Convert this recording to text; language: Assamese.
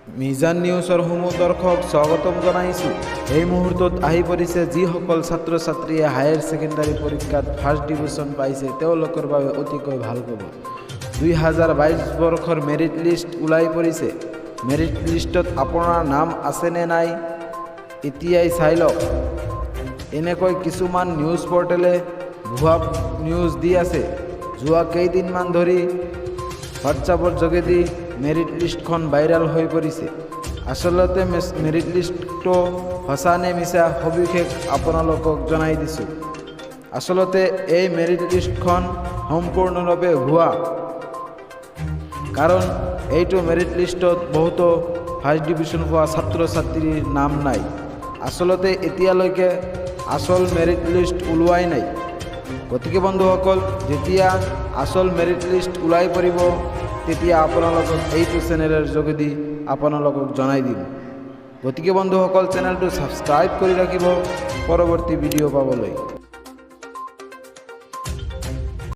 মিজান নিউজৰ সমূহ দৰ্শক স্বাগতম জনাইছোঁ। এই মুহূৰ্তত আহি পৰিছে যিসকল ছাত্ৰ ছাত্ৰীয়ে হায়াৰ ছেকেণ্ডাৰী পৰীক্ষাত ফাৰ্ষ্ট ডিভিজন পাইছে তেওঁলোকৰ বাবে অতিকৈ ভাল খবৰ। 2022 বৰ্ষৰ মেৰিট লিষ্ট ওলাই পৰিছে। মেৰিট লিষ্টত আপোনাৰ নাম আছেনে নাই এতিয়াই চাই লওক। এনেকৈ কিছুমান নিউজ পৰ্টেলে ভুৱা নিউজ দি আছে। যোৱা কেইদিনমান ধৰি হোৱাটছআপৰ যোগেদি মেৰিট লিষ্টখন ভাইৰেল হৈ পৰিছে। আচলতে মেৰিট লিষ্টটো সঁচা নে মিছা সবিশেষ আপোনালোকক জনাই দিছোঁ। আচলতে এই মেৰিট লিষ্টখন সম্পূৰ্ণৰূপে ভুৱা, কাৰণ এইটো মেৰিট লিষ্টত বহুতো ফাৰ্ষ্ট ডিভিজন পোৱা ছাত্ৰ ছাত্ৰীৰ নাম নাই। আচলতে এতিয়ালৈকে আচল মেৰিট লিষ্ট ওলোৱাই নাই। গতিকে বন্ধুসকল, যেতিয়া আচল মেৰিট লিষ্ট ওলাই পৰিব তেতিয়া আপোনালোকক এইটো চেনেলৰ যোগেদি আপোনালোকক জনাই দিম। গতিকে বন্ধুসকল, চেনেলটো ছাবস্ক্ৰাইব কৰি ৰাখিব পৰৱৰ্তী ভিডিঅ' পাবলৈ।